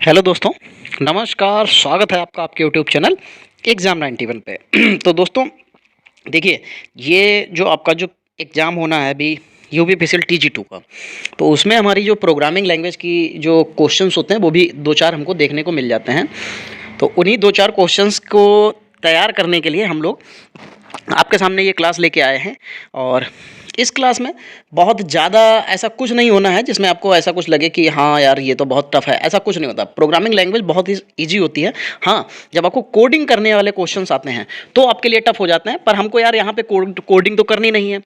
Hello दोस्तों, नमस्कार। स्वागत है आपका आपके यूट्यूब चैनल एग्ज़ाम 91 पे। तो दोस्तों देखिए, ये जो आपका जो एग्ज़ाम होना है अभी यूपीपीसीएल टीजी 2 का, तो उसमें हमारी जो प्रोग्रामिंग लैंग्वेज की जो क्वेश्चंस होते हैं वो भी 2-4 हमको देखने को मिल जाते हैं। तो उन्हीं 2-4 क्वेश्चंस को तैयार करने के लिए हम लोग आपके सामने ये क्लास लेके आए हैं। और इस क्लास में बहुत ज़्यादा ऐसा कुछ नहीं होना है जिसमें आपको ऐसा कुछ लगे कि हाँ यार ये तो बहुत टफ है, ऐसा कुछ नहीं होता। प्रोग्रामिंग लैंग्वेज बहुत ही ईजी होती है। हाँ, जब आपको कोडिंग करने वाले क्वेश्चंस आते हैं तो आपके लिए टफ हो जाते हैं, पर हमको यार यहाँ पे कोडिंग तो करनी नहीं है।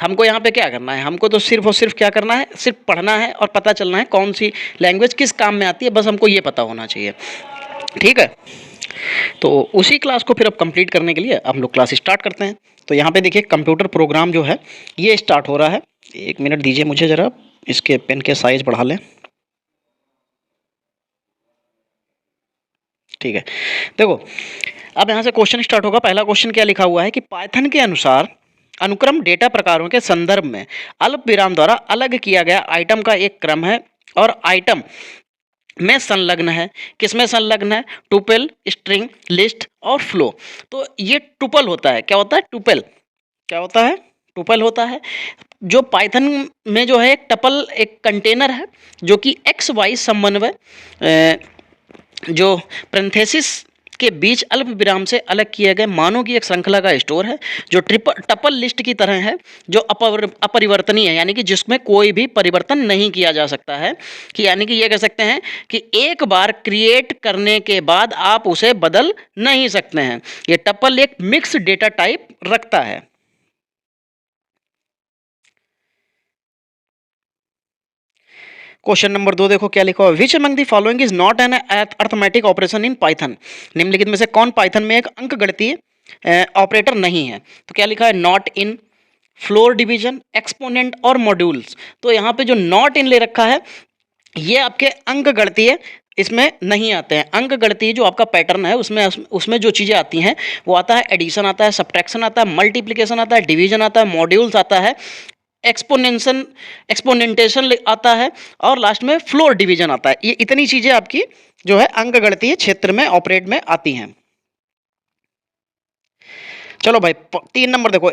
हमको यहाँ पे क्या करना है, हमको तो सिर्फ और सिर्फ क्या करना है, सिर्फ पढ़ना है और पता चलना है कौन सी लैंग्वेज किस काम में आती है, बस हमको ये पता होना चाहिए। ठीक है, तो उसी क्लास को फिर अब कंप्लीट करने के लिए हम लोग क्लास स्टार्ट करते हैं। तो यहाँ पे देखिए कंप्यूटर प्रोग्राम जो है ये स्टार्ट हो रहा है। एक मिनट दीजिए मुझे ज़रा, इसके पेन के साइज बढ़ा लें। ठीक है, देखो अब यहाँ से क्वेश्चन स्टार्ट होगा। पहला क्वेश्चन क्या लिखा हुआ है कि पाइथन के अनुसार अनुक्रम डेटा प्रकारों के संदर्भ में अल्प विराम द्वारा अलग किया गया आइटम का एक क्रम है और आइटम में संलग्न है। किसमें संलग्न है? टुपल, स्ट्रिंग, लिस्ट और फ्लो। तो ये टुपल होता है। क्या होता है? टुपल। क्या होता है? टुपल होता है। जो पाइथन में जो है एक टपल एक कंटेनर है जो कि एक्स वाई समन्वय जो पैरेंथेसिस के बीच अल्प विराम से अलग किए गए मानों की एक श्रृंखला का स्टोर है जो टपल लिस्ट की तरह है, जो अपरिवर्तनीय है, यानी कि जिसमें कोई भी परिवर्तन नहीं किया जा सकता है। कि यानी कि ये कह सकते हैं कि एक बार क्रिएट करने के बाद आप उसे बदल नहीं सकते हैं। ये टपल एक मिक्स डेटा टाइप रखता है। क्वेश्चन नंबर 2 देखो क्या लिखा हुआ है। Which among the following is not an arithmetic operation in Python. निम्नलिखित में से कौन पाइथन में एक अंक गणितीय ऑपरेटर नहीं है? तो क्या लिखा है? Not in, floor division, exponent और मॉड्यूल्स। तो यहाँ पे जो नॉट इन ले रखा है ये आपके अंक गणितीय इसमें नहीं आते हैं। अंक गणितीय जो आपका पैटर्न है उसमें उसमें जो चीज़ें आती हैं वो आता है एडिशन, आता है सब्ट्रैक्शन, आता है मल्टीप्लिकेशन, आता है डिवीजन, आता है मॉड्यूल्स, आता है एक्सपोनेंटेशन आता है और लास्ट में फ्लोर डिवीजन आता है। ये इतनी चीजें आपकी जो है अंकगणितीय क्षेत्र में ऑपरेट में आती हैं। चलो भाई 3 नंबर देखो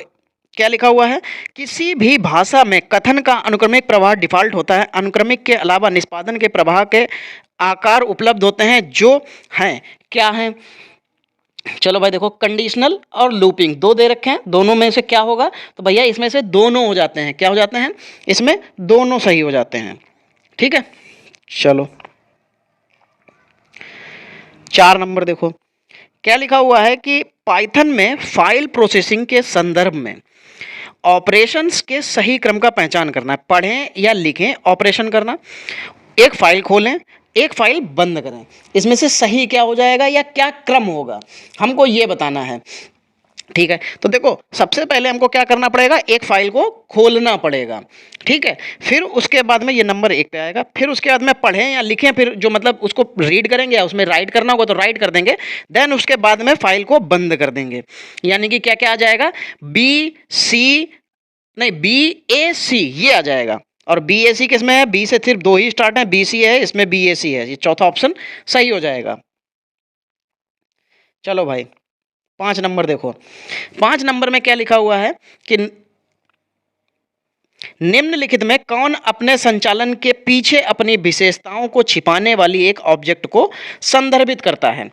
क्या लिखा हुआ है। किसी भी भाषा में कथन का अनुक्रमिक प्रवाह डिफॉल्ट होता है। अनुक्रमिक के अलावा निष्पादन के प्रवाह के आकार उपलब्ध होते हैं जो हैं क्या हैं? चलो भाई देखो, कंडीशनल और लूपिंग दो दे रखे हैं, दोनों में से क्या होगा? तो भैया इसमें से दोनों हो जाते हैं। क्या हो जाते हैं? इसमें दोनों सही हो जाते हैं। ठीक है, चलो 4 नंबर देखो क्या लिखा हुआ है कि पाइथन में फाइल प्रोसेसिंग के संदर्भ में ऑपरेशंस के सही क्रम का पहचान करना है। पढ़ें या लिखें, ऑपरेशन करना, एक फाइल खोलें, एक फाइल बंद करें, इसमें से सही क्या हो जाएगा या क्या क्रम होगा हमको ये बताना है। ठीक है, तो देखो सबसे पहले हमको क्या करना पड़ेगा, एक फाइल को खोलना पड़ेगा। ठीक है, फिर उसके बाद में ये नंबर 1 पे आएगा, फिर उसके बाद में पढ़ें या लिखें, फिर जो मतलब उसको रीड करेंगे या उसमें राइट करना होगा तो राइट कर देंगे, देन उसके बाद में फाइल को बंद कर देंगे। यानी कि क्या क्या आ जाएगा? बी सी, नहीं बी ए सी ये आ जाएगा। और बी ए सी किसमें है? बी से सिर्फ 2 ही स्टार्ट है, बी सी है, इसमें बी ए सी है। ये चौथा ऑप्शन सही हो जाएगा। चलो भाई 5 नंबर देखो, 5 नंबर में क्या लिखा हुआ है कि निम्नलिखित में कौन अपने संचालन के पीछे अपनी विशेषताओं को छिपाने वाली एक ऑब्जेक्ट को संदर्भित करता है?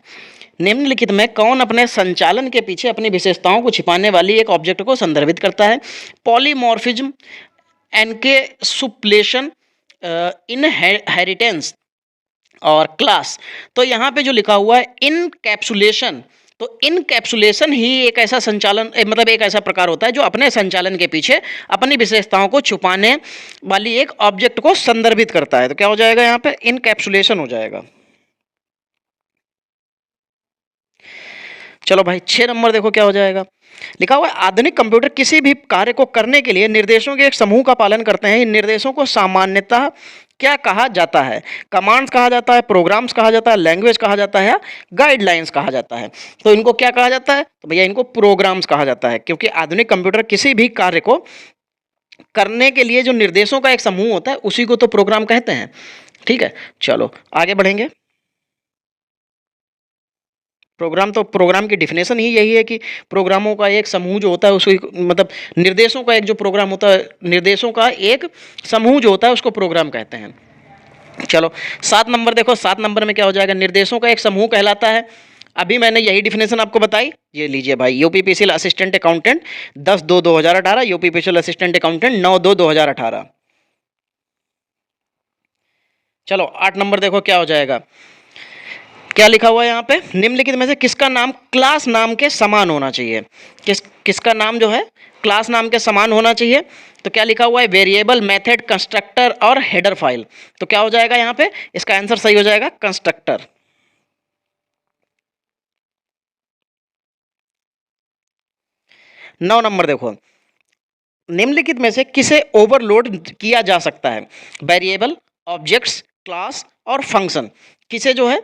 निम्नलिखित में कौन अपने संचालन के पीछे अपनी विशेषताओं को छिपाने वाली एक ऑब्जेक्ट को संदर्भित करता है? पॉलीमॉर्फिज्म, एनकेसुप्लेशन, इनहेरिटेंस और क्लास। तो यहाँ पे जो लिखा हुआ है इनकैप्सुलेशन, तो इनकैप्सुलेशन ही एक ऐसा संचालन मतलब एक ऐसा प्रकार होता है जो अपने संचालन के पीछे अपनी विशेषताओं को छुपाने वाली एक ऑब्जेक्ट को संदर्भित करता है। तो क्या हो जाएगा यहाँ पे? इनकैप्सुलेशन हो जाएगा। चलो भाई 6 नंबर देखो क्या हो जाएगा। लिखा हुआ है आधुनिक कंप्यूटर किसी भी कार्य को करने के लिए निर्देशों के एक समूह का पालन करते हैं। इन निर्देशों को सामान्यतः क्या कहा जाता है? कमांड्स कहा जाता है, प्रोग्राम्स कहा जाता है, लैंग्वेज कहा जाता है या गाइडलाइंस कहा जाता है? तो इनको क्या कहा जाता है? तो भैया इनको प्रोग्राम्स कहा जाता है, क्योंकि आधुनिक कंप्यूटर किसी भी कार्य को करने के लिए जो निर्देशों का एक समूह होता है उसी को तो प्रोग्राम कहते हैं। ठीक है, चलो आगे बढ़ेंगे। प्रोग्राम तो प्रोग्राम की डिफिनेशन ही यही है कि प्रोग्रामों का एक समूह जो होता है उसको मतलब निर्देशों का एक जो प्रोग्राम होता है, निर्देशों का एक समूह जो होता है उसको प्रोग्राम कहते हैं। चलो 7 नंबर देखो, 7 नंबर में क्या हो जाएगा, निर्देशों का एक समूह कहलाता है। अभी मैंने यही डिफिनेशन आपको बताई, ये लीजिए भाई, UPPCL assistant accountant 10/2/2018, UPPCL assistant accountant 9/2/2018। चलो 8 नंबर देखो क्या हो जाएगा, क्या लिखा हुआ है यहाँ पे, निम्नलिखित में से किसका नाम क्लास नाम के समान होना चाहिए, किसका नाम जो है क्लास नाम के समान होना चाहिए। तो क्या लिखा हुआ है, वेरिएबल, मेथड, कंस्ट्रक्टर और हेडर फाइल। तो क्या हो जाएगा यहाँ पे, इसका आंसर सही हो जाएगा कंस्ट्रक्टर। 9 नंबर देखो, निम्नलिखित में से किसे ओवरलोड किया जा सकता है, वेरिएबल, ऑब्जेक्ट्स, क्लास और फंक्शन, किसे जो है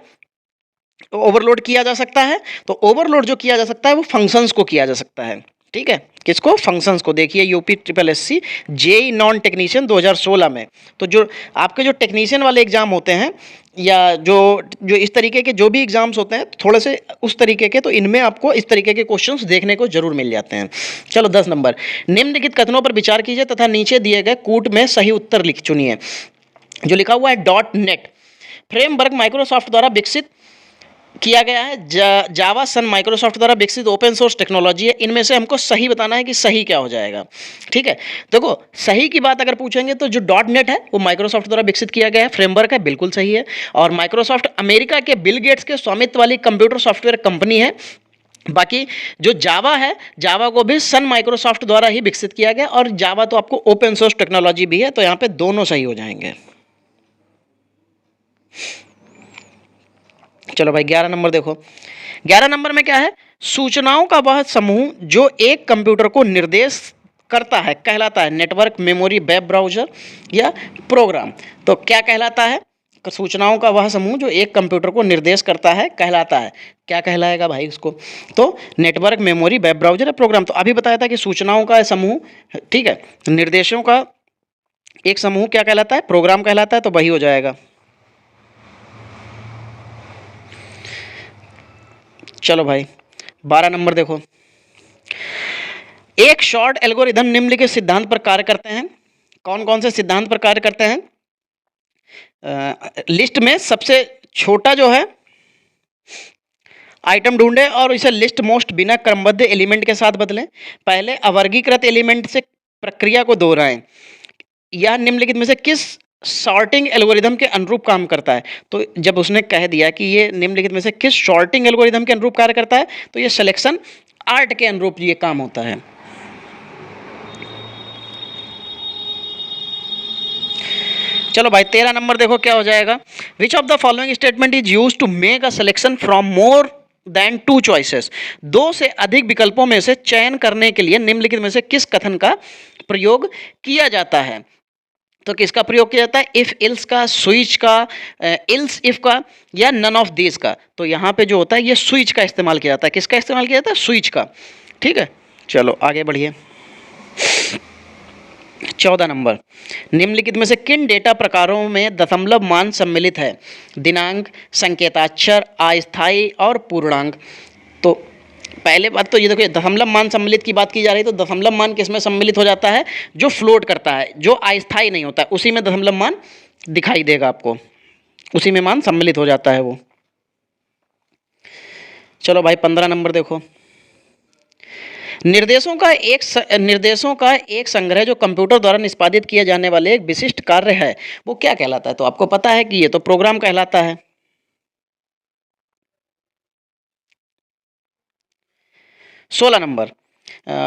ओवरलोड किया जा सकता है। तो ओवरलोड जो किया जा सकता है वो फंक्शंस को किया जा सकता है, ठीक है, किसको, फंक्शंस को। देखिए UP triple S C JE non technician 2016 में, तो जो आपके जो टेक्नीशियन वाले एग्जाम होते हैं या जो जो इस तरीके के जो भी एग्जाम्स होते हैं थोड़े से उस तरीके के, तो इनमें आपको इस तरीके के क्वेश्चंस देखने को जरूर मिल जाते हैं। चलो 10 नंबर, निम्नलिखित कथनों पर विचार कीजिए तथा नीचे दिए गए कूट में सही उत्तर लिख चुनिए। जो लिखा हुआ है डॉट नेट फ्रेमवर्क माइक्रोसॉफ्ट द्वारा विकसित किया गया है, जावा सन माइक्रोसॉफ्ट द्वारा विकसित ओपन सोर्स टेक्नोलॉजी है। इनमें से हमको सही बताना है कि सही क्या हो जाएगा, ठीक है। देखो सही की बात अगर पूछेंगे तो जो डॉट नेट है वो माइक्रोसॉफ्ट द्वारा विकसित किया गया है, फ्रेमवर्क है, बिल्कुल सही है। और माइक्रोसॉफ्ट अमेरिका के बिल गेट्स के स्वामित्व वाली कंप्यूटर सॉफ्टवेयर कंपनी है। बाकी जो जावा है, जावा को भी सन माइक्रोसॉफ्ट द्वारा ही विकसित किया गया, और जावा तो आपको ओपन सोर्स टेक्नोलॉजी भी है, तो यहाँ पे दोनों सही हो जाएंगे। चलो भाई 11 नंबर देखो, 11 नंबर में क्या है, सूचनाओं का वह समूह जो एक कंप्यूटर को निर्देश करता है कहलाता है नेटवर्क, मेमोरी, वेब ब्राउज़र या प्रोग्राम। तो क्या कहलाता है, सूचनाओं का वह समूह जो एक कंप्यूटर को निर्देश करता है कहलाता है, क्या कहलाएगा भाई उसको, तो नेटवर्क, मेमोरी, वेब ब्राउज़र या प्रोग्राम। तो अभी बताया था कि सूचनाओं का समूह, ठीक है, निर्देशों का एक समूह क्या कहलाता है, प्रोग्राम कहलाता है, तो वही हो जाएगा। चलो भाई 12 नंबर देखो, एक शॉर्ट एल्गोरिथम निम्नलिखित सिद्धांत पर कार्य करते हैं। कौन कौन से सिद्धांत पर कार्य करते हैं, लिस्ट में सबसे छोटा जो है आइटम ढूंढें और इसे लिस्ट मोस्ट बिना क्रमबद्ध एलिमेंट के साथ बदलें, पहले अवर्गीकृत एलिमेंट से प्रक्रिया को दोहराएं, यह निम्नलिखित में से किस सॉर्टिंग एल्गोरिथम के अनुरूप काम करता है। तो जब उसने कह दिया कि ये निम्नलिखित में से किस सॉर्टिंग एल्गोरिथम के अनुरूप कार्य करता है, तो ये सिलेक्शन आर्ट के अनुरूप ये काम होता है। चलो भाई 13 नंबर देखो क्या हो जाएगा, which of the following statement is used to make a selection from more than 2 choices, 2 से अधिक विकल्पों में से चयन करने के लिए निम्नलिखित में से किस कथन का प्रयोग किया जाता है। तो किसका प्रयोग किया जाता है, इफ इल्स का, स्विच का, इल्स इफ का या नन ऑफ दिस का। तो यहाँ पे जो होता है ये स्विच का इस्तेमाल किया जाता है, किसका इस्तेमाल किया जाता है, स्विच का, ठीक है। चलो आगे बढ़िए, 14 नंबर, निम्नलिखित में से किन डेटा प्रकारों में दशमलव मान सम्मिलित है, दिनांक, संकेताक्षर, अस्थायी और पूर्णांक। तो पहले बात तो ये देखो, दशमलव मान सम्मिलित की बात की जा रही है, तो दशमलव मान किसमें सम्मिलित हो जाता है, जो फ्लोट करता है, जो अस्थायी नहीं होता है, उसी में दशमलव मान दिखाई देगा आपको, उसी में मान सम्मिलित हो जाता है वो। चलो भाई 15 नंबर देखो, निर्देशों का एक संग्रह जो कंप्यूटर द्वारा निष्पादित किए जाने वाले एक विशिष्ट कार्य है, वो क्या कहलाता है। तो आपको पता है कि ये तो प्रोग्राम कहलाता है। 16 number,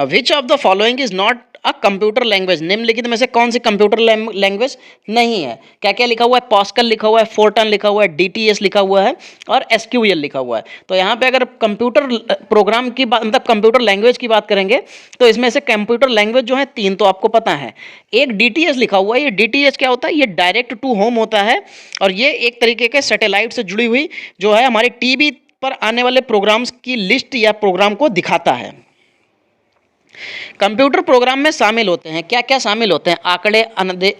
which of the following is not a computer language, निम्नलिखित में से कौन सी कंप्यूटर लैंग्वेज नहीं है। क्या क्या लिखा हुआ है, पास्कल लिखा हुआ है, फोर्टन लिखा हुआ है, डीटीएस लिखा हुआ है और एसक्यूएल लिखा हुआ है। तो यहाँ पे अगर कंप्यूटर प्रोग्राम की बात, मतलब कंप्यूटर लैंग्वेज की बात करेंगे, तो इसमें से कंप्यूटर लैंग्वेज जो है 3 तो आपको पता है। एक डीटीएस लिखा हुआ है, ये डीटीएस क्या होता है, ये डायरेक्ट टू होम होता है, और ये एक तरीके के सैटेलाइट से जुड़ी हुई जो है हमारी टीवी पर आने वाले प्रोग्राम्स की लिस्ट या प्रोग्राम को दिखाता है। कंप्यूटर प्रोग्राम में शामिल होते हैं, क्या क्या शामिल होते हैं, आंकड़े,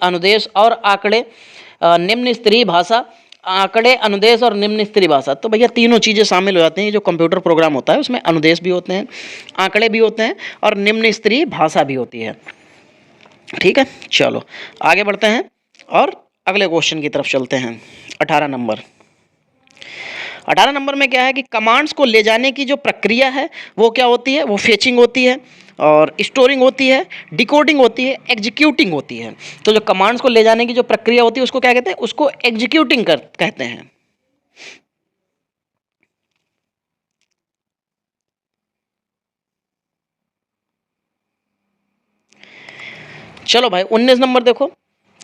अनुदेश और आंकड़े, निम्न स्तरीय भाषा, आंकड़े, अनुदेश और निम्न स्तरीय भाषा। तो भैया तीनों चीज़ें शामिल हो जाती हैं। जो कंप्यूटर प्रोग्राम होता है उसमें अनुदेश भी होते हैं, आंकड़े भी होते हैं और निम्न स्तरीय भाषा भी होती है। ठीक है, चलो आगे बढ़ते हैं और अगले क्वेश्चन की तरफ चलते हैं। 18 नंबर। 18 नंबर में क्या है कि कमांड्स को ले जाने की जो प्रक्रिया है वो क्या होती है, वो फेचिंग होती है और स्टोरिंग होती है, डिकोडिंग होती है, एग्जीक्यूटिंग होती है। तो जो कमांड्स को ले जाने की जो प्रक्रिया होती है उसको क्या कहते हैं, उसको एग्जीक्यूटिंग कहते हैं। चलो भाई 19 नंबर देखो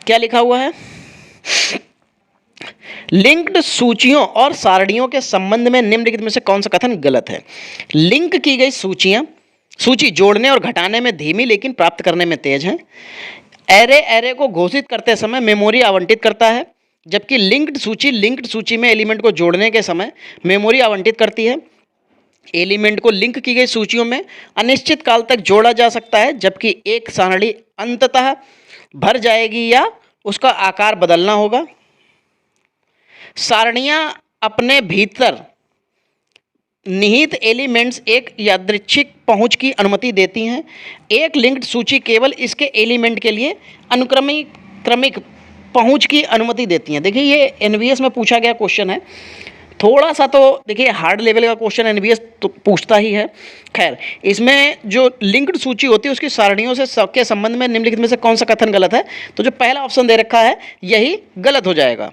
क्या लिखा हुआ है। लिंक्ड सूचियों और सारणियों के संबंध में निम्नलिखित में से कौन सा कथन गलत है। लिंक की गई सूची जोड़ने और घटाने में धीमी लेकिन प्राप्त करने में तेज है। एरे को घोषित करते समय मेमोरी आवंटित करता है, जबकि लिंक्ड सूची में एलिमेंट को जोड़ने के समय मेमोरी आवंटित करती है। एलिमेंट को लिंक की गई सूचियों में अनिश्चित काल तक जोड़ा जा सकता है, जबकि एक सारणी अंततः भर जाएगी या उसका आकार बदलना होगा। सारणियां अपने भीतर निहित एलिमेंट्स एक यादृच्छिक पहुंच की अनुमति देती हैं। एक लिंक्ड सूची केवल इसके एलिमेंट के लिए क्रमिक पहुंच की अनुमति देती हैं। देखिए ये एनवीएस में पूछा गया क्वेश्चन है, थोड़ा सा तो देखिए हार्ड लेवल का क्वेश्चन एनवीएस तो पूछता ही है। खैर इसमें जो लिंक्ड सूची होती है उसकी सारणियों से के संबंध में निम्नलिखित में से कौन सा कथन गलत है। तो जो पहला ऑप्शन दे रखा है यही गलत हो जाएगा।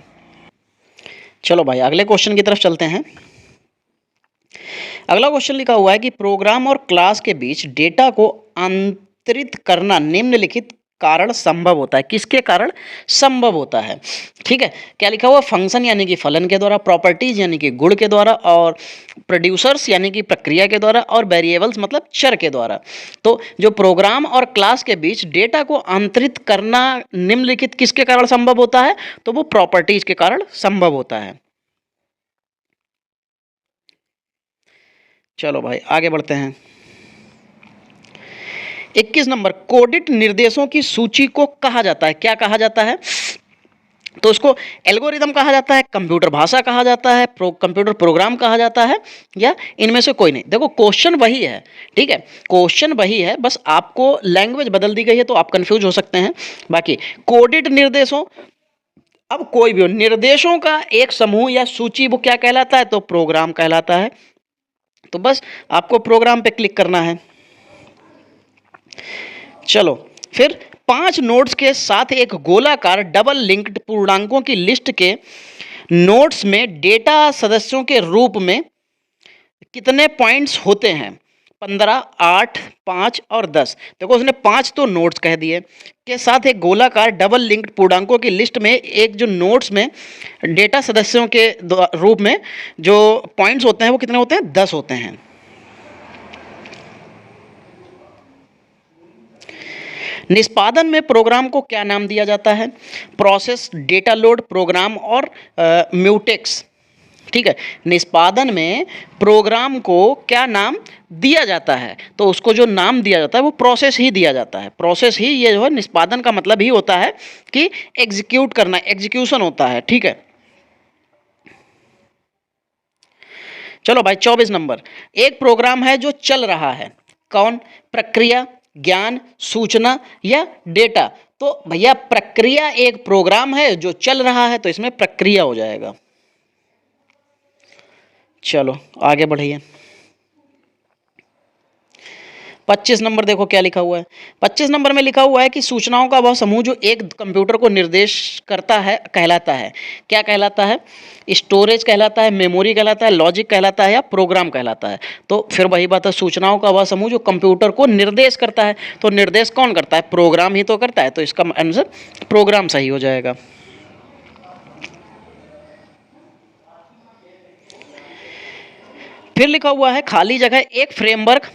चलो भाई अगले क्वेश्चन की तरफ चलते हैं। अगला क्वेश्चन लिखा हुआ है कि प्रोग्राम और क्लास के बीच डेटा को अंतरित करना निम्नलिखित कारण संभव होता है। किसके कारण संभव होता है? ठीक है, क्या लिखा हुआ, फंक्शन यानी कि फलन के द्वारा, प्रॉपर्टीज यानी कि गुण के द्वारा, और प्रोड्यूसर्स यानी कि प्रक्रिया के द्वारा, और वेरिएबल्स मतलब चर के द्वारा। तो जो प्रोग्राम और क्लास के बीच डेटा को अंतरित करना निम्नलिखित किसके कारण संभव होता है? तो वो प्रॉपर्टीज के कारण संभव होता है। चलो भाई आगे बढ़ते हैं। 21 नंबर, कोडित निर्देशों की सूची को कहा जाता है, क्या कहा जाता है? तो उसको एल्गोरिदम कहा जाता है, कंप्यूटर भाषा कहा जाता है, कंप्यूटर प्रोग्राम कहा जाता है, या इनमें से कोई नहीं। देखो क्वेश्चन वही है, ठीक है, क्वेश्चन वही है, बस आपको लैंग्वेज बदल दी गई है तो आप कंफ्यूज हो सकते हैं। बाकी कोडित निर्देशों, अब कोई भी हो, निर्देशों का एक समूह या सूची वो क्या कहलाता है? तो प्रोग्राम कहलाता है। तो बस आपको प्रोग्राम पे क्लिक करना है। चलो फिर 5 नोड्स के साथ एक गोलाकार डबल लिंक्ड पूर्णांकों की लिस्ट के नोड्स में डेटा सदस्यों के रूप में कितने पॉइंट्स होते हैं? 15, 8, 5 और 10। देखो उसने 5 तो नोड्स कह दिए, के साथ एक गोलाकार डबल लिंक्ड पूर्णांकों की लिस्ट में एक जो नोड्स में डेटा सदस्यों के रूप में जो पॉइंट्स होते हैं वो कितने होते हैं? 10 होते हैं। निष्पादन में प्रोग्राम को क्या नाम दिया जाता है? प्रोसेस, डेटा लोड, प्रोग्राम और म्यूटेक्स। ठीक है, निष्पादन में प्रोग्राम को क्या नाम दिया जाता है? तो उसको जो नाम दिया जाता है वो प्रोसेस ही दिया जाता है। प्रोसेस ही, ये जो है निष्पादन का मतलब ही होता है कि एग्जीक्यूट करना, एग्जीक्यूशन होता है। ठीक है, चलो भाई 24 नंबर, एक प्रोग्राम है जो चल रहा है, कौन? प्रक्रिया, ज्ञान, सूचना या डेटा? तो भैया प्रक्रिया एक प्रोग्राम है जो चल रहा है, तो इसमें प्रक्रिया हो जाएगा। चलो आगे बढ़िए। 25 नंबर देखो क्या लिखा हुआ है। 25 नंबर में लिखा हुआ है कि सूचनाओं का वह समूह जो एक कंप्यूटर को निर्देश करता है कहलाता है, क्या कहलाता है? स्टोरेज कहलाता है, मेमोरी कहलाता है, लॉजिक कहलाता है, या प्रोग्राम कहलाता है? तो फिर वही बात है, सूचनाओं का वह समूह जो कंप्यूटर को निर्देश करता है। तो निर्देश कौन करता है? प्रोग्राम ही तो करता है। तो इसका आंसर प्रोग्राम सही हो जाएगा। फिर लिखा हुआ है खाली जगह एक फ्रेमवर्क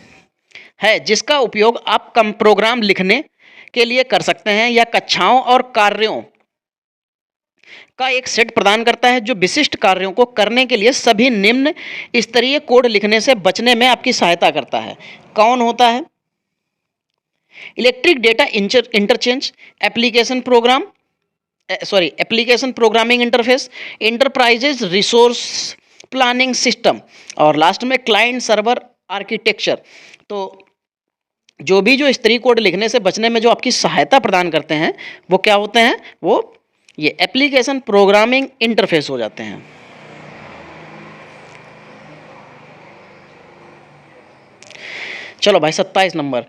है जिसका उपयोग आप कम प्रोग्राम लिखने के लिए कर सकते हैं, या कक्षाओं और कार्यों का एक सेट प्रदान करता है जो विशिष्ट कार्यों को करने के लिए सभी निम्न स्तरीय कोड लिखने से बचने में आपकी सहायता करता है। कौन होता है? Electric data interchange application program, sorry application programming interface, enterprises resource planning system, और लास्ट में क्लाइंट सर्वर आर्किटेक्चर। तो जो भी जो स्त्री कोड लिखने से बचने में जो आपकी सहायता प्रदान करते हैं वो क्या होते हैं, वो ये एप्लीकेशन प्रोग्रामिंग इंटरफेस हो जाते हैं। चलो भाई 27 नंबर,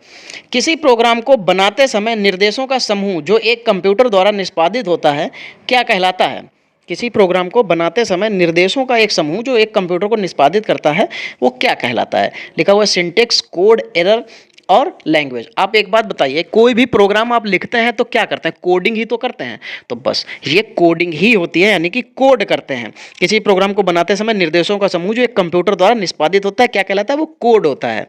किसी प्रोग्राम को बनाते समय निर्देशों का समूह जो एक कंप्यूटर द्वारा निष्पादित होता है क्या कहलाता है। किसी प्रोग्राम को बनाते समय निर्देशों का एक समूह जो एक कंप्यूटर को निष्पादित करता है वो क्या कहलाता है। लिखा हुआ है सिंटेक्स, कोड, एरर और लैंग्वेज। आप एक बात बताइए, कोई भी प्रोग्राम आप लिखते हैं तो क्या करते हैं, कोडिंग ही तो करते हैं। तो बस ये कोडिंग ही होती है, यानी कि कोड करते हैं। किसी प्रोग्राम को बनाते समय निर्देशों का समूह जो एक कंप्यूटर द्वारा निष्पादित होता है क्या कहलाता है, वो कोड होता है।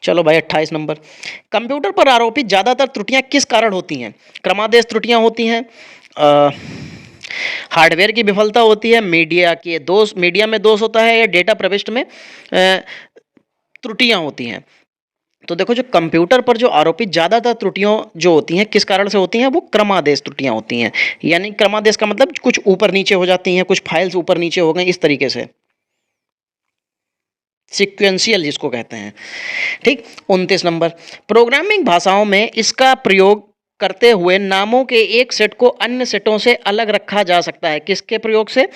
चलो भाई 28 नंबर, कंप्यूटर पर आरोपित ज़्यादातर त्रुटियां किस कारण होती हैं। क्रमादेश त्रुटियां होती हैं, हार्डवेयर की विफलता होती है, मीडिया में दोष होता है, या डेटा प्रविष्टि में त्रुटियां होती हैं। तो देखो जो कंप्यूटर पर जो आरोपित ज़्यादातर त्रुटियां जो होती हैं किस कारण से होती हैं, वो क्रमादेश त्रुटियां होती हैं। यानी क्रमादेश का मतलब कुछ ऊपर नीचे हो जाती हैं, कुछ फाइल्स ऊपर नीचे हो गई, इस तरीके से सिक्वेंशियल जिसको कहते हैं। ठीक। 29 नंबर, प्रोग्रामिंग भाषाओं में इसका प्रयोग करते हुए नामों के एक सेट को अन्य सेटों से अलग रखा जा सकता है। किसके प्रयोग से,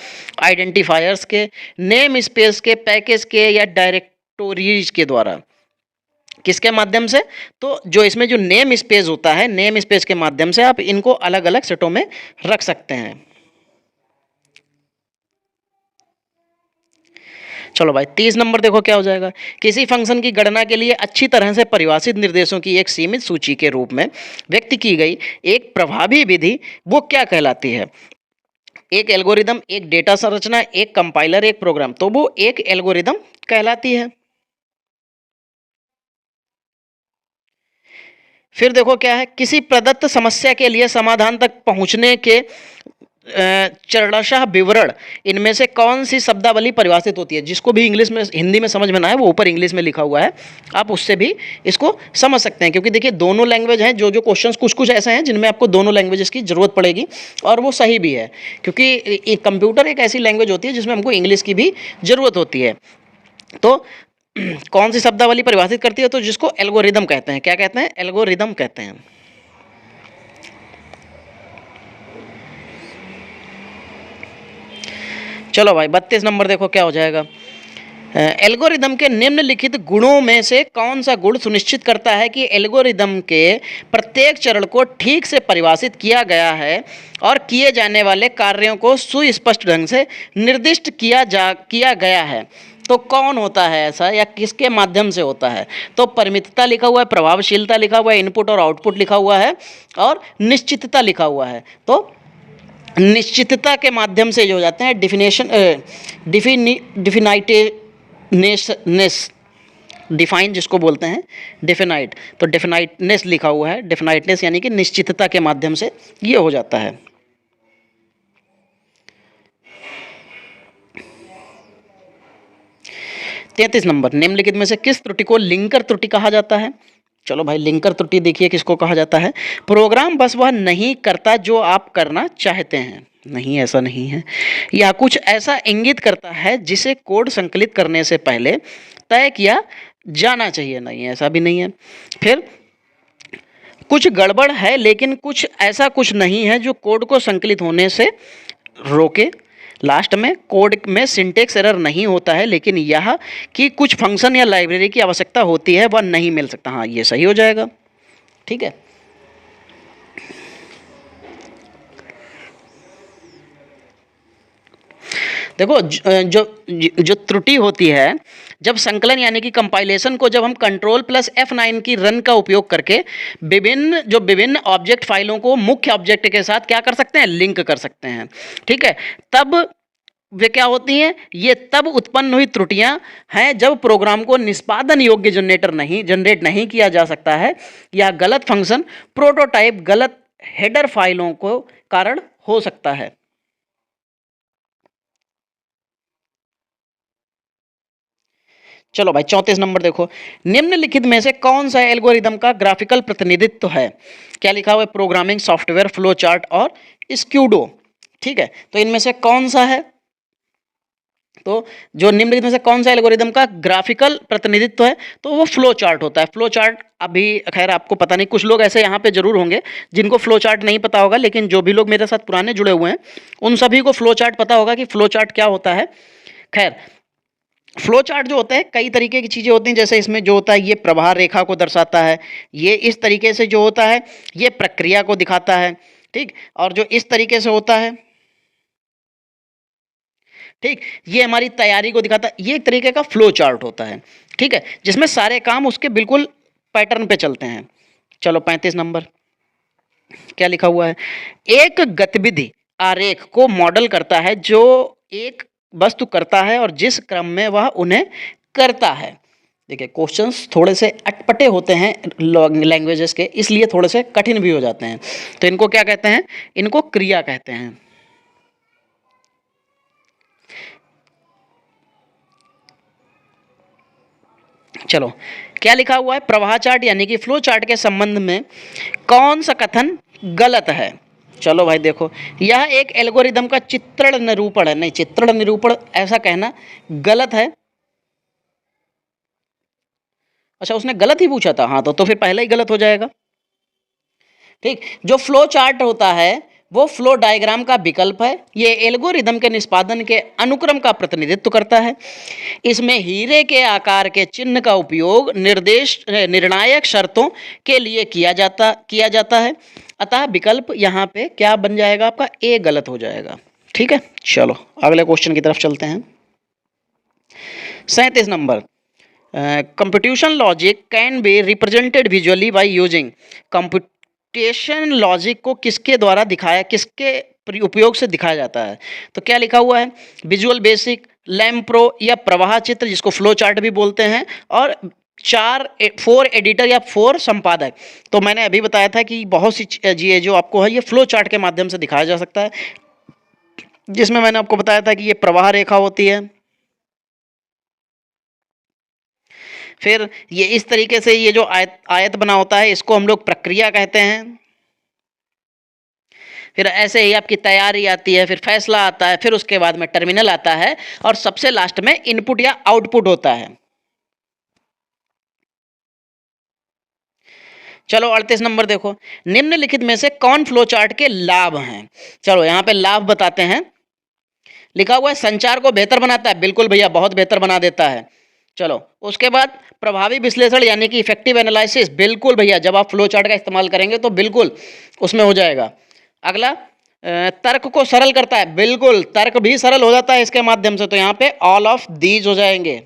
आइडेंटिफायर्स के, नेम स्पेस के, पैकेज के, या डायरेक्टोरीज के द्वारा। किसके माध्यम से, तो जो इसमें जो नेम स्पेस होता है, नेम स्पेस के माध्यम से आप इनको अलग अलग सेटों में रख सकते हैं। चलो भाई 30 नंबर देखो क्या हो जाएगा, किसी फंक्शन की गणना के लिए अच्छी तरह से परिभाषित निर्देशों की एक सीमित सूची के रूप में व्यक्त की गई एक प्रभावी विधि वो क्या कहलाती है। एक एल्गोरिदम, एक डेटा संरचना, एक कंपाइलर, एक प्रोग्राम। तो वो एक एल्गोरिदम कहलाती है। फिर देखो क्या है, किसी प्रदत्त समस्या के लिए समाधान तक पहुंचने के चरणशः विवरण इनमें से कौन सी शब्दावली परिभाषित होती है। जिसको भी इंग्लिश में हिंदी में समझ में ना आए वो ऊपर इंग्लिश में लिखा हुआ है, आप उससे भी इसको समझ सकते हैं। क्योंकि देखिए दोनों लैंग्वेज हैं, जो जो क्वेश्चंस कुछ कुछ ऐसे हैं जिनमें आपको दोनों लैंग्वेजेस की ज़रूरत पड़ेगी, और वो सही भी है। क्योंकि कंप्यूटर एक ऐसी लैंग्वेज होती है जिसमें हमको इंग्लिश की भी ज़रूरत होती है। तो कौन सी शब्दावली परिभाषित करती है, तो जिसको एल्गोरिदम कहते हैं। क्या कहते हैं, एल्गोरिदम कहते हैं। चलो भाई 32 नंबर देखो क्या हो जाएगा, एल्गोरिदम के निम्नलिखित गुणों में से कौन सा गुण सुनिश्चित करता है कि एल्गोरिदम के प्रत्येक चरण को ठीक से परिभाषित किया गया है और किए जाने वाले कार्यों को सुस्पष्ट ढंग से निर्दिष्ट किया गया है। तो कौन होता है ऐसा, या किसके माध्यम से होता है। तो परिमितता लिखा हुआ है, प्रभावशीलता लिखा हुआ है, इनपुट और आउटपुट लिखा हुआ है, और निश्चितता लिखा हुआ है। तो निश्चितता के माध्यम से जो हो जाते हैं डिफिनाइटनेस, डिफाइन जिसको बोलते हैं डिफिनाइट, तो डिफिनाइटनेस लिखा हुआ है, डिफिनाइटनेस यानी कि निश्चितता के माध्यम से ये हो जाता है। तैंतीस नंबर, निम्नलिखित में से किस त्रुटि को लिंकर त्रुटि कहा जाता है। चलो भाई लिंकर त्रुटि देखिए किसको कहा जाता है, प्रोग्राम बस वह नहीं करता जो आप करना चाहते हैं। नहीं, ऐसा नहीं है। या कुछ ऐसा इंगित करता है जिसे कोड संकलित करने से पहले तय किया जाना चाहिए। नहीं, ऐसा भी नहीं है। फिर कुछ गड़बड़ है लेकिन कुछ ऐसा कुछ नहीं है जो कोड को संकलित होने से रोके। लास्ट में कोड में सिंटेक्स एरर नहीं होता है, लेकिन यह कि कुछ फंक्शन या लाइब्रेरी की आवश्यकता होती है वह नहीं मिल सकता। हाँ, ये सही हो जाएगा। ठीक है। देखो जो जो त्रुटि होती है जब संकलन यानी कि कंपाइलेशन को जब हम Ctrl+F9 की रन का उपयोग करके विभिन्न ऑब्जेक्ट फाइलों को मुख्य ऑब्जेक्ट के साथ क्या कर सकते हैं, लिंक कर सकते हैं। ठीक है, तब वे क्या होती हैं, ये तब उत्पन्न हुई त्रुटियां हैं जब प्रोग्राम को निष्पादन योग्य जनरेट नहीं किया जा सकता है, या गलत फंक्शन प्रोटोटाइप गलत हेडर फाइलों को कारण हो सकता है। चलो भाई 34 नंबर देखो, निम्नलिखित में से कौन सा एल्गोरिदम का ग्राफिकल प्रतिनिधित्व है? क्या लिखा हुआ है? प्रोग्रामिंग सॉफ्टवेयर, फ्लो चार्ट और स्क्यूडो। ठीक है, तो इनमें से कौन सा है? तो जो निम्नलिखित में से कौन सा एल्गोरिदम का ग्राफिकल प्रतिनिधित्व है? तो वो फ्लो चार्ट होता है। फ्लो चार्ट अभी खैर आपको पता नहीं, कुछ लोग ऐसे यहाँ पे जरूर होंगे जिनको फ्लो चार्ट नहीं पता होगा, लेकिन जो भी लोग मेरे साथ पुराने जुड़े हुए हैं उन सभी को फ्लो चार्ट पता होगा कि फ्लो चार्ट क्या होता है। खैर, फ्लो चार्ट जो होता है कई तरीके की चीज़ें होती हैं, जैसे इसमें जो होता है ये प्रवाह रेखा को दर्शाता है, ये इस तरीके से जो होता है ये प्रक्रिया को दिखाता है। ठीक, और जो इस तरीके से होता है, ठीक, ये हमारी तैयारी को दिखाता है। ये एक तरीके का फ्लो चार्ट होता है, ठीक है, जिसमें सारे काम उसके बिल्कुल पैटर्न पे चलते हैं। चलो 35 नंबर क्या लिखा हुआ है? एक गतिविधि आरेख को मॉडल करता है जो एक वस्तु करता है और जिस क्रम में वह उन्हें करता है। देखिए क्वेश्चंस थोड़े से अटपटे होते हैं लैंग्वेजेस के, इसलिए थोड़े से कठिन भी हो जाते हैं। तो इनको क्या कहते हैं? इनको क्रिया कहते हैं। चलो क्या लिखा हुआ है? प्रवाह चार्ट यानी कि फ्लो चार्ट के संबंध में कौन सा कथन गलत है? चलो भाई देखो, यह एक एल्गोरिदम का चित्रण निरूपण है। नहीं, चित्रण निरूपण ऐसा कहना गलत है। अच्छा, उसने गलत ही पूछा था। हाँ, तो फिर पहले ही गलत हो जाएगा। ठीक, जो फ्लो चार्ट होता है वो फ्लो डायग्राम का विकल्प है। ये एल्गोरिदम के निष्पादन के अनुक्रम का प्रतिनिधित्व करता है। इसमें हीरे के आकार के चिन्ह का उपयोग निर्णायक शर्तों के लिए किया जाता है। अतः विकल्प यहाँ पे क्या बन जाएगा? आपका ए गलत हो जाएगा। ठीक है, चलो अगले क्वेश्चन की तरफ चलते हैं। 37 number, computation logic can be represented visually by using. Computation logic को किसके उपयोग से दिखाया जाता है? तो क्या लिखा हुआ है? विजुअल बेसिक, लैम्प्रो या प्रवाह चित्र, जिसको फ्लो चार्ट भी बोलते हैं, और 4 एडिटर या 4 संपादक। तो मैंने अभी बताया था कि बहुत सी चीज़ें जो आपको है ये फ्लो चार्ट के माध्यम से दिखाया जा सकता है, जिसमें मैंने आपको बताया था कि ये प्रवाह रेखा होती है, फिर ये इस तरीके से ये जो आयत बना होता है इसको हम लोग प्रक्रिया कहते हैं, फिर ऐसे ही आपकी तैयारी आती है, फिर फैसला आता है, फिर उसके बाद में टर्मिनल आता है, और सबसे लास्ट में इनपुट या आउटपुट होता है। चलो 38 नंबर देखो, निम्नलिखित में से कौन फ्लो चार्ट के लाभ हैं? चलो यहाँ पे लाभ बताते हैं। लिखा हुआ है संचार को बेहतर बनाता है। बिल्कुल भैया, बहुत बेहतर बना देता है। चलो उसके बाद प्रभावी विश्लेषण यानी कि इफेक्टिव एनालिसिस। बिल्कुल भैया, जब आप फ्लो चार्ट का इस्तेमाल करेंगे तो बिल्कुल उसमें हो जाएगा। अगला तर्क को सरल करता है। बिल्कुल, तर्क भी सरल हो जाता है इसके माध्यम से, तो यहाँ पे ऑल ऑफ दीज हो जाएंगे।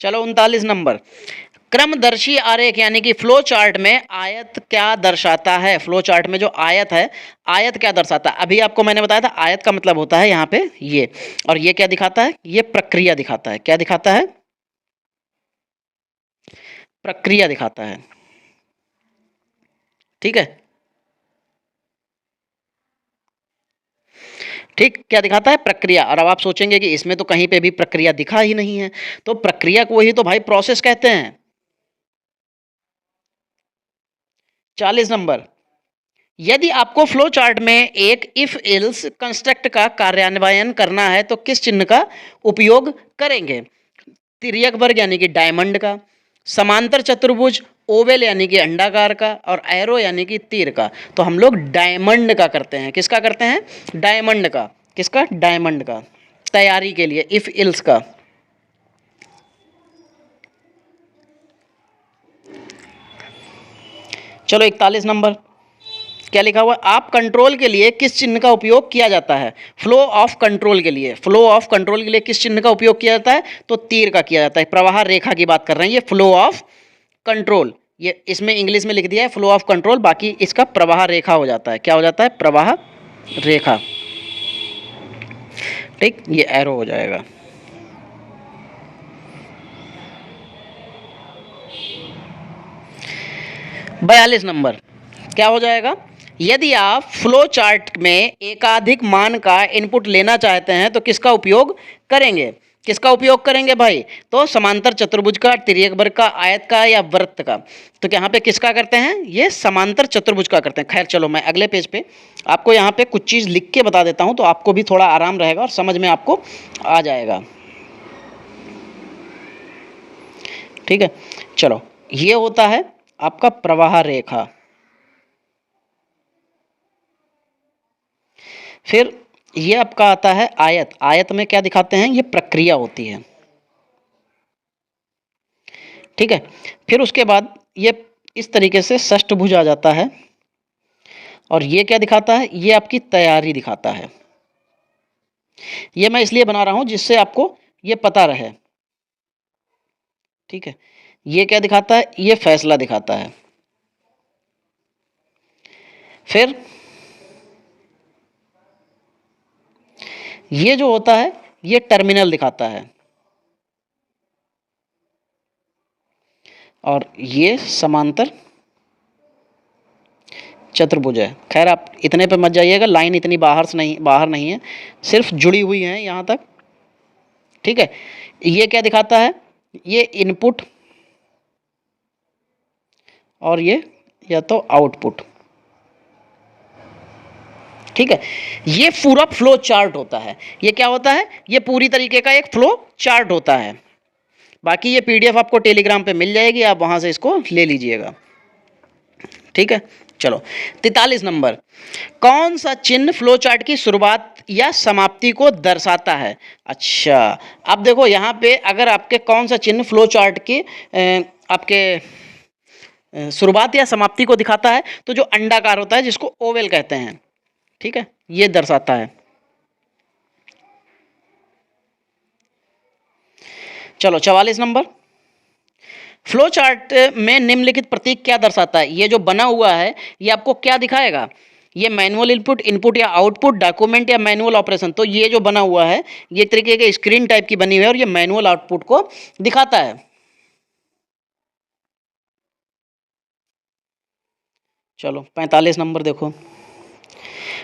चलो 39 नंबर, क्रमदर्शी आरेख यानी कि फ्लो चार्ट में आयत क्या दर्शाता है? फ्लो चार्ट में जो आयत है, आयत क्या दर्शाता है? अभी आपको मैंने बताया था आयत का मतलब होता है यहाँ पे ये, और ये क्या दिखाता है? ये प्रक्रिया दिखाता है। क्या दिखाता है? प्रक्रिया दिखाता है। ठीक है, ठीक, क्या दिखाता है? प्रक्रिया। और अब आप सोचेंगे कि इसमें तो कहीं पे भी प्रक्रिया दिखा ही नहीं है, तो प्रक्रिया को ही तो भाई प्रोसेस कहते हैं। 40 नंबर, यदि आपको फ्लो चार्ट में एक इफ एल्स कंस्ट्रक्ट का कार्यान्वयन करना है तो किस चिन्ह का उपयोग करेंगे? तिर्यक वर्ग यानी कि डायमंड का, समांतर चतुर्भुज, ओवेल यानी कि अंडाकार का, और एरो यानी कि तीर का। तो हम लोग डायमंड का करते हैं। किसका करते हैं? डायमंड का। किसका? डायमंड का, तैयारी के लिए, इफ इल्स का। चलो 41 नंबर क्या लिखा हुआ है? आप कंट्रोल के लिए किस चिन्ह का उपयोग किया जाता है? फ्लो ऑफ कंट्रोल के लिए, फ्लो ऑफ कंट्रोल के लिए किस चिन्ह का उपयोग किया जाता है? तो तीर का किया जाता है। प्रवाह रेखा की बात कर रहे हैं, ये फ्लो ऑफ कंट्रोल, ये इसमें इंग्लिश में लिख दिया है फ्लो ऑफ कंट्रोल, बाकी इसका प्रवाह रेखा हो जाता है। क्या हो जाता है? प्रवाह रेखा। ठीक, ये एरो हो जाएगा। बयालीस नंबर क्या हो जाएगा? यदि आप फ्लो चार्ट में एकाधिक मान का इनपुट लेना चाहते हैं तो किसका उपयोग करेंगे? किसका उपयोग करेंगे भाई? तो समांतर चतुर्भुज का, तिर्यक वर्ग का, आयत का या वृत्त का? तो यहाँ पे किसका करते हैं? ये समांतर चतुर्भुज का करते हैं। खैर चलो, मैं अगले पेज पे आपको यहाँ पे कुछ चीज़ लिख के बता देता हूँ तो आपको भी थोड़ा आराम रहेगा और समझ में आपको आ जाएगा। ठीक है, चलो, ये होता है आपका प्रवाह रेखा। फिर ये आपका आता है आयत। आयत में क्या दिखाते हैं? ये प्रक्रिया होती है। ठीक है, फिर उसके बाद ये इस तरीके से षष्ठभुज आ जाता है और ये क्या दिखाता है? ये आपकी तैयारी दिखाता है। ये मैं इसलिए बना रहा हूं जिससे आपको ये पता रहे। ठीक है, ये क्या दिखाता है? ये फैसला दिखाता है। फिर ये जो होता है ये टर्मिनल दिखाता है और ये समांतर चतुर्भुज है। खैर आप इतने पे मत जाइएगा, लाइन इतनी बाहर नहीं है, सिर्फ जुड़ी हुई है यहाँ तक। ठीक है, ये क्या दिखाता है? ये इनपुट और ये या तो आउटपुट। ठीक है, ये पूरा फ्लो चार्ट होता है। ये क्या होता है? ये पूरी तरीके का एक फ्लो चार्ट होता है। बाकी ये पीडीएफ आपको टेलीग्राम पे मिल जाएगी, आप वहां से इसको ले लीजिएगा। ठीक है, चलो 43 नंबर, कौन सा चिन्ह फ्लो चार्ट की शुरुआत या समाप्ति को दर्शाता है? अच्छा, अब देखो यहाँ पे अगर आपके कौन सा चिन्ह फ्लो चार्ट की आपके शुरुआत या समाप्ति को दिखाता है तो जो अंडाकार होता है जिसको ओवल कहते हैं, ठीक है, ये दर्शाता है। चलो 44 नंबर, फ्लो चार्ट में निम्नलिखित प्रतीक क्या दर्शाता है? ये जो बना हुआ है ये आपको क्या दिखाएगा? ये मैनुअल इनपुट, इनपुट या आउटपुट, डॉक्यूमेंट या मैनुअल ऑपरेशन। तो ये जो बना हुआ है ये तरीके के स्क्रीन टाइप की बनी हुई है और ये मैनुअल आउटपुट को दिखाता है। चलो 45 नंबर देखो,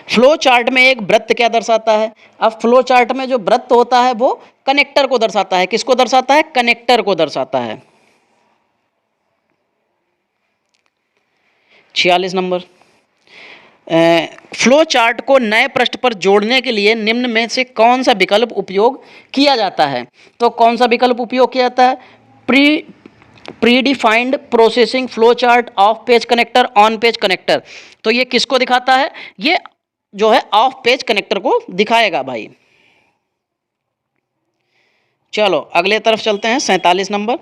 फ्लो चार्ट में एक वृत्त क्या दर्शाता है? अब फ्लो चार्ट में जो वृत्त होता है वो कनेक्टर को दर्शाता है। किसको दर्शाता है? कनेक्टर को दर्शाता है। 46 नंबर, फ्लो चार्ट को नए पृष्ठ पर जोड़ने के लिए निम्न में से कौन सा विकल्प उपयोग किया जाता है? तो कौन सा विकल्प उपयोग किया जाता है? Predefined processing flow chart, of page connector, on page connector. तो ये किसको दिखाता है? ये जो है ऑफ पेज कनेक्टर को दिखाएगा भाई। चलो अगले तरफ चलते हैं, 47 नंबर,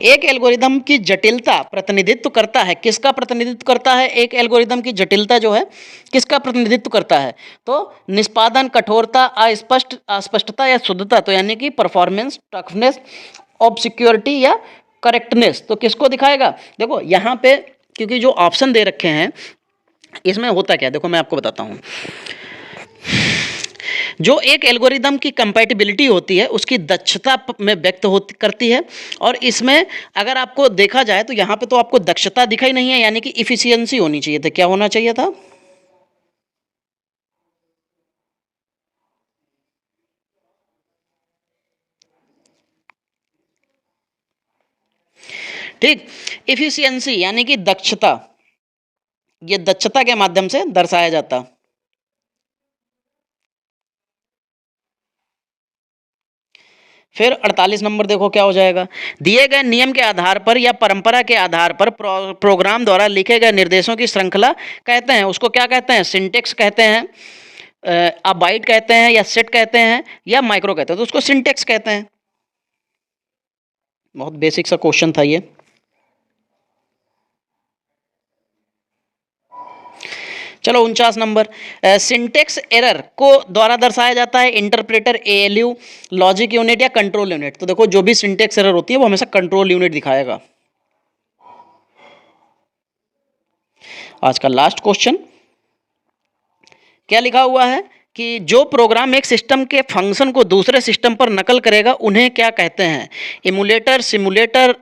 एक एल्गोरिदम की जटिलता प्रतिनिधित्व करता है। किसका प्रतिनिधित्व करता है? एक एल्गोरिदम की जटिलता जो है किसका प्रतिनिधित्व करता है? तो निष्पादन, कठोरता, अस्पष्टता या शुद्धता। तो यानी कि परफॉर्मेंस, टफनेस, ऑब्सक्योरिटी या करेक्टनेस। तो किसको दिखाएगा? देखो यहाँ पे क्योंकि जो ऑप्शन दे रखे हैं इसमें होता क्या, देखो मैं आपको बताता हूँ। जो एक एल्गोरिदम की कंपैटिबिलिटी होती है उसकी दक्षता में व्यक्त होती करती है। और इसमें अगर आपको देखा जाए तो यहाँ पे तो आपको दक्षता दिखाई नहीं है, यानी कि इफिशियंसी होनी चाहिए थी। क्या होना चाहिए था? ठीक, इफिशियंसी यानी कि दक्षता, ये दक्षता के माध्यम से दर्शाया जाता। फिर 48 नंबर देखो क्या हो जाएगा, दिए गए नियम के आधार पर या परंपरा के आधार पर प्रोग्राम द्वारा लिखे गए निर्देशों की श्रृंखला कहते हैं। उसको क्या कहते हैं? सिंटेक्स कहते हैं, आप बाइट कहते हैं या सेट कहते हैं या माइक्रो कहते हैं। तो उसको सिंटेक्स कहते हैं। बहुत बेसिक सा क्वेश्चन था ये। चलो 49 नंबर, सिंटेक्स एरर को द्वारा दर्शाया जाता है इंटरप्रेटर, एएलयू, लॉजिक यूनिट या कंट्रोल यूनिट। तो देखो जो भी सिंटेक्स एरर होती है वो हमेशा कंट्रोल यूनिट दिखाएगा। आज का लास्ट क्वेश्चन क्या लिखा हुआ है कि जो प्रोग्राम एक सिस्टम के फंक्शन को दूसरे सिस्टम पर नकल करेगा उन्हें क्या कहते हैं? इमुलेटर, सिमुलेटर,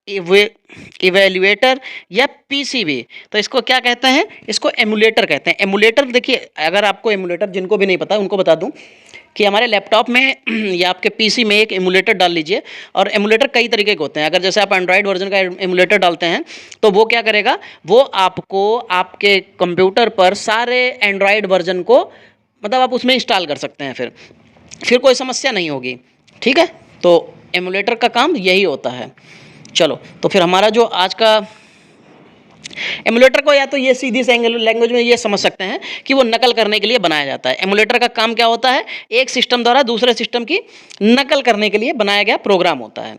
इवेल्युएटर या पीसीबी। तो इसको क्या कहते हैं? इसको एमुलेटर कहते हैं। एमुलेटर देखिए, अगर आपको एमुलेटर जिनको भी नहीं पता उनको बता दूं कि हमारे लैपटॉप में या आपके पीसी में एक एमुलेटर डाल लीजिए। और एमुलेटर कई तरीके के होते हैं। अगर जैसे आप एंड्रॉयड वर्जन का एमुलेटर डालते हैं तो वो क्या करेगा, वो आपको आपके कंप्यूटर पर सारे एंड्रॉयड वर्जन को मतलब आप उसमें इंस्टॉल कर सकते हैं, फिर कोई समस्या नहीं होगी। ठीक है, तो एमुलेटर का काम यही होता है। चलो, तो फिर हमारा जो आज का एमुलेटर को या तो ये सीधी लैंग्वेज में ये समझ सकते हैं कि वो नकल करने के लिए बनाया जाता है। एमुलेटर का काम क्या होता है? एक सिस्टम द्वारा दूसरे सिस्टम की नकल करने के लिए बनाया गया प्रोग्राम होता है।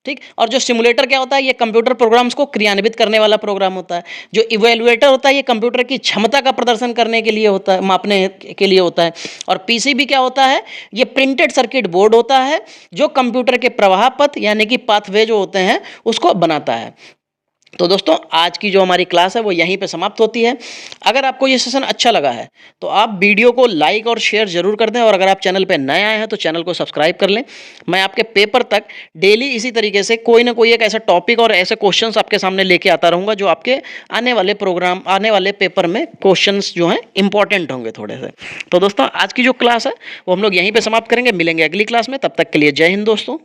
ठीक। और जो सिमुलेटर क्या होता है? ये कंप्यूटर प्रोग्राम्स को क्रियान्वित करने वाला प्रोग्राम होता है। जो इवेल्युएटर होता है ये कंप्यूटर की क्षमता का प्रदर्शन करने के लिए होता है, मापने के लिए होता है। और पीसीबी क्या होता है? ये प्रिंटेड सर्किट बोर्ड होता है जो कंप्यूटर के प्रवाह पथ यानी कि पाथवे जो होते हैं उसको बनाता है। तो दोस्तों, आज की जो हमारी क्लास है वो यहीं पे समाप्त होती है। अगर आपको ये सेशन अच्छा लगा है तो आप वीडियो को लाइक और शेयर जरूर कर दें। और अगर आप चैनल पे नए आए हैं तो चैनल को सब्सक्राइब कर लें। मैं आपके पेपर तक डेली इसी तरीके से कोई ना कोई एक ऐसा टॉपिक और ऐसे क्वेश्चंस आपके सामने लेके आता रहूँगा जो आपके आने वाले पेपर में क्वेश्चंस जो हैं इंपॉर्टेंट होंगे थोड़े से। तो दोस्तों, आज की जो क्लास है वो हम लोग यहीं पर समाप्त करेंगे। मिलेंगे अगली क्लास में, तब तक के लिए जय हिंद दोस्तों।